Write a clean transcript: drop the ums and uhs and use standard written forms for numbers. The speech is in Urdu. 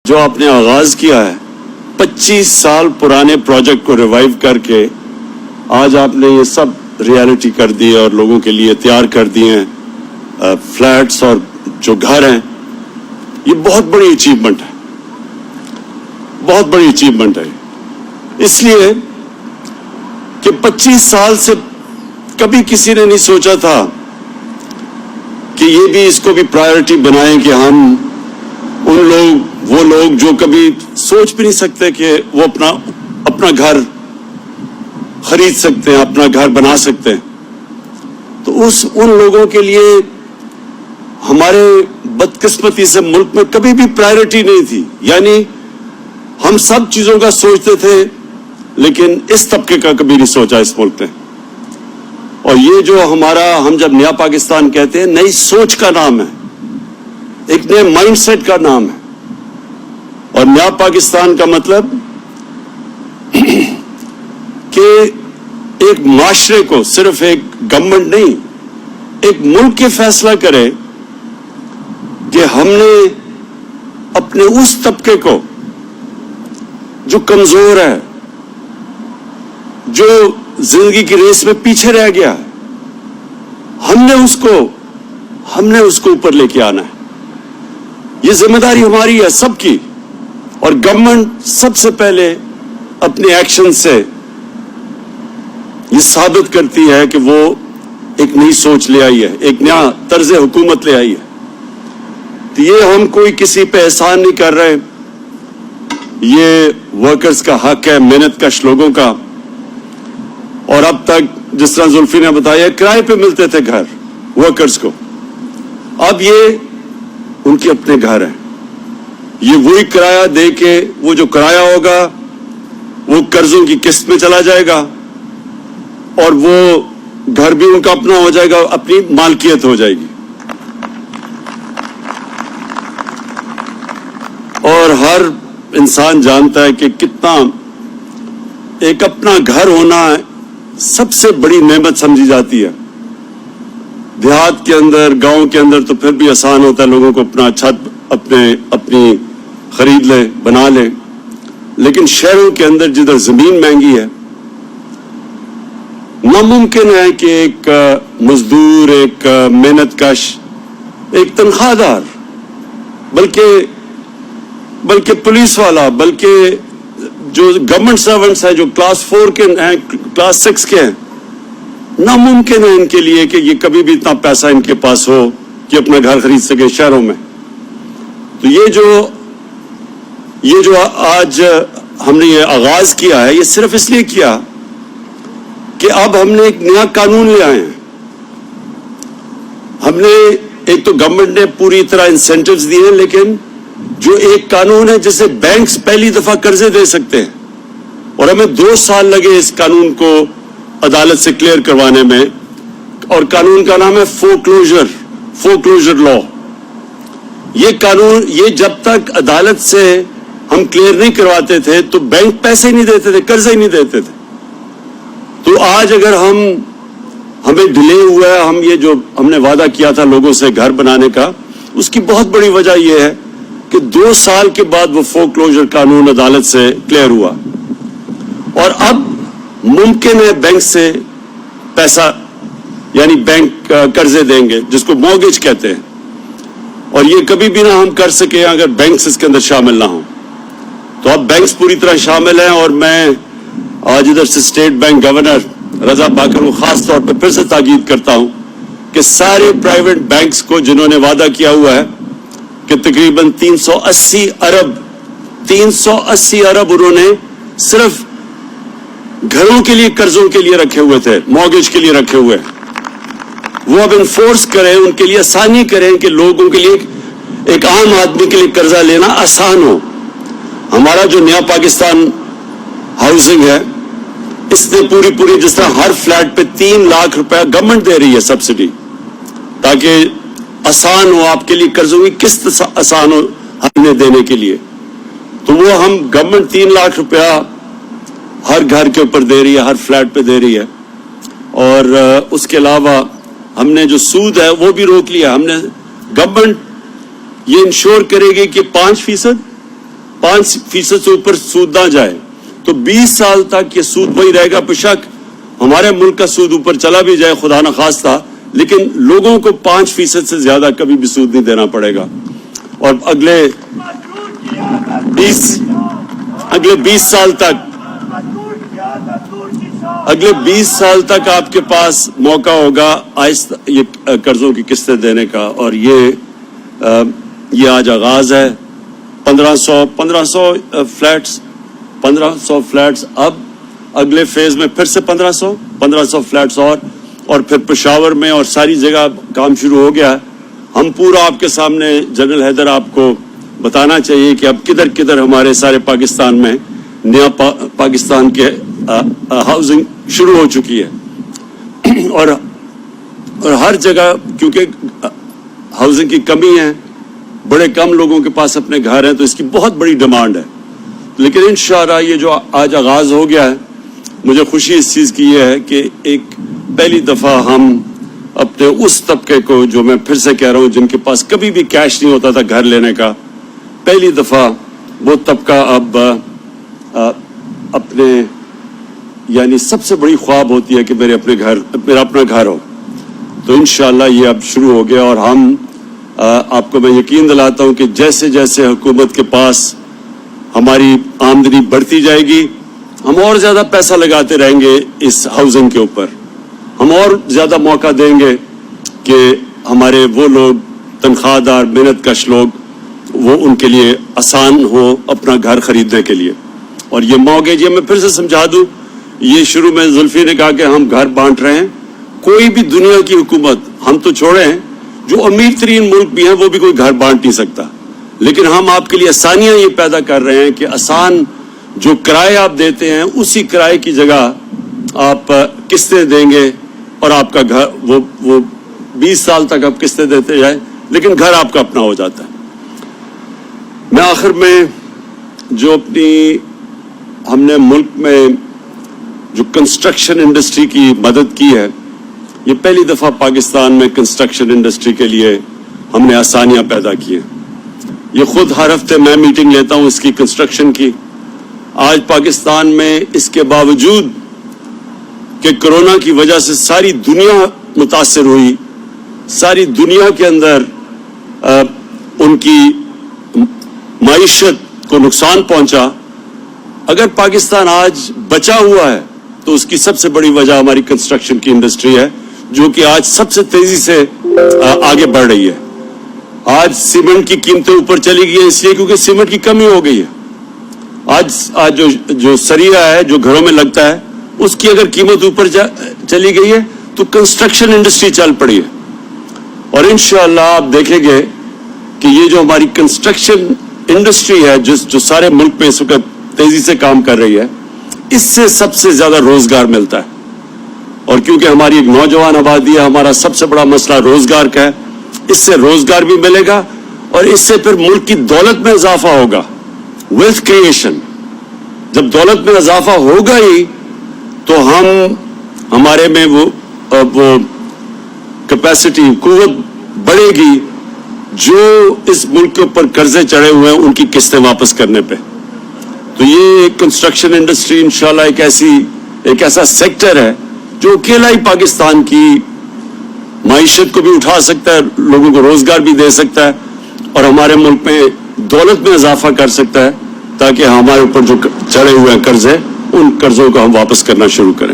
جو آپ نے آغاز کیا ہے 25 سال پرانے پروجیکٹ کو ریوائیو کر کے آج آپ نے یہ سب ریالٹی کر دی اور لوگوں کے لیے تیار کر دیے ہیں فلیٹس اور جو گھر ہیں. یہ بہت بڑی اچیومنٹ ہے, بہت بڑی اچیومنٹ ہے. اس لیے کہ 25 سال سے کبھی کسی نے نہیں سوچا تھا کہ یہ بھی اس کو بھی پرائیورٹی بنائیں کہ ہم وہ لوگ جو کبھی سوچ بھی نہیں سکتے کہ وہ اپنا گھر خرید سکتے ہیں, اپنا گھر بنا سکتے ہیں. تو ان لوگوں کے لیے ہمارے بدقسمتی سے ملک میں کبھی بھی پرائیورٹی نہیں تھی. یعنی ہم سب چیزوں کا سوچتے تھے لیکن اس طبقے کا کبھی نہیں سوچا اس ملک نے. اور یہ جو ہم جب نیا پاکستان کہتے ہیں, نئی سوچ کا نام ہے, ایک نئے مائنڈ سیٹ کا نام ہے. اور نیا پاکستان کا مطلب کہ ایک معاشرے کو, صرف ایک گورنمنٹ نہیں, ایک ملک کے فیصلہ کرے کہ ہم نے اپنے اس طبقے کو جو کمزور ہے, جو زندگی کی ریس میں پیچھے رہ گیا, ہم نے اس کو اوپر لے کے آنا ہے. یہ ذمہ داری ہماری ہے سب کی. اور گورنمنٹ سب سے پہلے اپنے ایکشن سے یہ ثابت کرتی ہے کہ وہ ایک نئی سوچ لے آئی ہے, ایک نیا طرز حکومت لے آئی ہے. تو یہ ہم کوئی کسی پہ احسان نہیں کر رہے, یہ ورکرز کا حق ہے, محنت کش لوگوں کا. اور اب تک جس طرح زلفی نے بتایا کرائے پہ ملتے تھے گھر ورکرز کو, اب یہ ان کے اپنے گھر ہیں. یہ وہی کرایہ دے کے وہ جو کرایہ ہوگا وہ قرضوں کی قسط میں چلا جائے گا اور وہ گھر بھی ان کا اپنا ہو جائے گا, اپنی مالکیت ہو جائے گی. اور ہر انسان جانتا ہے کہ کتنا ایک اپنا گھر ہونا سب سے بڑی نعمت سمجھی جاتی ہے. دیہات کے اندر, گاؤں کے اندر تو پھر بھی آسان ہوتا ہے, لوگوں کو اپنا چھت اپنی خرید لے, بنا لے. لیکن شہروں کے اندر جدھر زمین مہنگی ہے, ناممکن ہے کہ ایک مزدور, ایک محنت کش, ایک تنخواہ دار, بلکہ پولیس والا, بلکہ جو گورنمنٹ سرونٹس ہیں جو کلاس 4 کے ہیں, کلاس 6 کے ہیں, ناممکن ہے ان کے لیے کہ یہ کبھی بھی اتنا پیسہ ان کے پاس ہو کہ اپنا گھر خرید سکے شہروں میں. تو یہ جو آج ہم نے یہ آغاز کیا ہے, یہ صرف اس لیے کیا کہ اب ہم نے ایک نیا قانون لے آئے ہیں. ہم نے ایک تو گورنمنٹ نے پوری طرح انسینٹیوز دیے ہیں, لیکن جو ایک قانون ہے جسے بینکس پہلی دفعہ قرضے دے سکتے ہیں, اور ہمیں 2 سال لگے اس قانون کو عدالت سے کلیئر کروانے میں. اور قانون کا نام ہے فورکلوجر لا. یہ قانون, یہ جب تک عدالت سے ہم کلیئر نہیں کرواتے تھے تو بینک پیسے نہیں دیتے تھے, قرضے ہی نہیں دیتے تھے. تو آج اگر ہمیں ڈیلے ہوا ہے, ہم یہ جو ہم نے وعدہ کیا تھا لوگوں سے گھر بنانے کا, اس کی بہت بڑی وجہ یہ ہے کہ 2 سال کے بعد وہ فورکلوجر قانون عدالت سے کلیئر ہوا. اور اب ممکن ہے بینک سے پیسہ, یعنی بینک قرضے دیں گے جس کو مورگیج کہتے ہیں, اور یہ کبھی بھی نہ ہم کر سکیں اگر بینکس اس کے اندر شامل نہ ہوں. تو اب بینکس پوری طرح شامل ہیں. اور میں آج ادھر سے اسٹیٹ بینک گورنر رضا پاکر کو خاص طور پہ پھر سے تاکید کرتا ہوں کہ سارے پرائیویٹ بینکس کو جنہوں نے وعدہ کیا ہوا ہے کہ تقریباً 380 ارب انہوں نے صرف گھروں کے لیے قرضوں کے لیے رکھے ہوئے تھے, مورگیج کے لیے رکھے ہوئے, وہ اب انفورس کریں, ان کے لیے آسانی کریں کہ لوگوں کے لیے, ایک عام آدمی کے لیے قرضہ لینا آسان ہو. ہمارا جو نیا پاکستان ہاؤسنگ ہے, اس نے پوری جس طرح ہر فلیٹ پہ 3 لاکھ روپے گورنمنٹ دے رہی ہے سبسڈی, تاکہ آسان ہو آپ کے لیے قرضوں کی قسط آسان ہو ہمیں دینے کے لیے. تو وہ ہم گورنمنٹ 3 لاکھ روپیہ ہر گھر کے اوپر دے رہی ہے, ہر فلیٹ پہ دے رہی ہے. اور اس کے علاوہ ہم نے جو سود ہے وہ بھی روک لیا. ہم نے گورنمنٹ یہ انشور کرے گی کہ 5% 5% سے اوپر سود نہ جائے تو 20 سال تک یہ سود وہی رہے گا. بشک ہمارے ملک کا سود اوپر چلا بھی جائے خدا نہ خواستہ, لیکن لوگوں کو 5% سے زیادہ کبھی بھی سود نہیں دینا پڑے گا. اور اگلے 20 سال تک آپ کے پاس موقع ہوگا آہستہ یہ قرضوں کی قسطیں دینے کا. اور یہ آج آغاز ہے. 1500 فلیٹس, اب اگلے فیز میں پھر سے 1500 فلیٹس اور پھر پشاور میں اور ساری جگہ کام شروع ہو گیا. ہم پورا آپ کے سامنے جنرل حیدر آپ کو بتانا چاہیے کہ اب کدھر کدھر ہمارے سارے پاکستان میں نیا پاکستان کے ہاؤسنگ شروع ہو چکی ہے. اور ہر جگہ کیونکہ ہاؤسنگ کی کمی ہے, بڑے کم لوگوں کے پاس اپنے گھر ہیں, تو اس کی بہت بڑی ڈیمانڈ ہے. لیکن انشاءاللہ یہ جو آج آغاز ہو گیا ہے, مجھے خوشی اس چیز کی یہ ہے کہ ایک پہلی دفعہ ہم اپنے اس طبقے کو, جو میں پھر سے کہہ رہا ہوں جن کے پاس کبھی بھی کیش نہیں ہوتا تھا گھر لینے کا, پہلی دفعہ وہ طبقہ اب اپنے یعنی سب سے بڑی خواب ہوتی ہے کہ میرا اپنا گھر ہو. تو انشاءاللہ یہ اب شروع ہو گیا. اور ہم آپ کو میں یقین دلاتا ہوں کہ جیسے جیسے حکومت کے پاس ہماری آمدنی بڑھتی جائے گی, ہم اور زیادہ پیسہ لگاتے رہیں گے اس ہاؤسنگ کے اوپر. ہم اور زیادہ موقع دیں گے کہ ہمارے وہ لوگ تنخواہ دار محنت کش لوگ, وہ ان کے لیے آسان ہو اپنا گھر خریدنے کے لیے. اور یہ موقع میں پھر سے سمجھا دوں, یہ شروع میں زلفی نے کہا کہ ہم گھر بانٹ رہے ہیں. کوئی بھی دنیا کی حکومت, ہم تو چھوڑیں جو امیر ترین ملک بھی ہیں وہ بھی کوئی گھر بانٹ نہیں سکتا, لیکن ہم آپ کے لیے آسانیاں یہ پیدا کر رہے ہیں کہ آسان جو کرائے آپ دیتے ہیں اسی کرائے کی جگہ آپ قسطیں دیں گے, اور آپ کا گھر وہ 20 سال تک آپ قسطیں دیتے جائیں, لیکن گھر آپ کا اپنا ہو جاتا ہے. میں آخر میں جو ہم نے ملک میں جو کنسٹرکشن انڈسٹری کی مدد کی ہے, یہ پہلی دفعہ پاکستان میں کنسٹرکشن انڈسٹری کے لیے ہم نے آسانیاں پیدا کی ہیں. یہ خود ہر ہفتے میں میٹنگ لیتا ہوں اس کی کنسٹرکشن کی. آج پاکستان میں اس کے باوجود کہ کرونا کی وجہ سے ساری دنیا متاثر ہوئی, ساری دنیا کے اندر ان کی معیشت کو نقصان پہنچا, اگر پاکستان آج بچا ہوا ہے تو اس کی سب سے بڑی وجہ ہماری کنسٹرکشن کی انڈسٹری ہے, جو کہ آج سب سے تیزی سے آگے بڑھ رہی ہے. آج سیمنٹ کی قیمتیں اوپر چلی گئی ہیں اس لیے کیونکہ سیمنٹ کی کمی ہو گئی ہے. آج جو سریا ہے جو گھروں میں لگتا ہے اس کی اگر قیمت اوپر چلی گئی ہے تو کنسٹرکشن انڈسٹری چل پڑی ہے. اور انشاءاللہ آپ دیکھیں گے کہ یہ جو ہماری کنسٹرکشن انڈسٹری ہے جو سارے ملک میں اس وقت تیزی سے کام کر رہی ہے, اس سے سب سے زیادہ روزگار ملتا ہے. اور کیونکہ ہماری ایک نوجوان آبادی ہے, ہمارا سب سے بڑا مسئلہ روزگار کا ہے, اس سے روزگار بھی ملے گا اور اس سے پھر ملک کی دولت میں اضافہ ہوگا, ویلتھ کریشن. جب دولت میں اضافہ ہوگا ہی تو ہمارے میں وہ کیپیسٹی قوت بڑھے گی جو اس ملک کے اوپر قرضے چڑھے ہوئے ہیں ان کی قسطیں واپس کرنے پہ. تو یہ کنسٹرکشن انڈسٹری انشاءاللہ ایک ایسا سیکٹر ہے جو اکیلا ہی پاکستان کی معیشت کو بھی اٹھا سکتا ہے, لوگوں کو روزگار بھی دے سکتا ہے اور ہمارے ملک میں دولت میں اضافہ کر سکتا ہے, تاکہ ہمارے اوپر جو چڑھے ہوئے ہیں قرضے, ان قرضوں کو ہم واپس کرنا شروع کریں.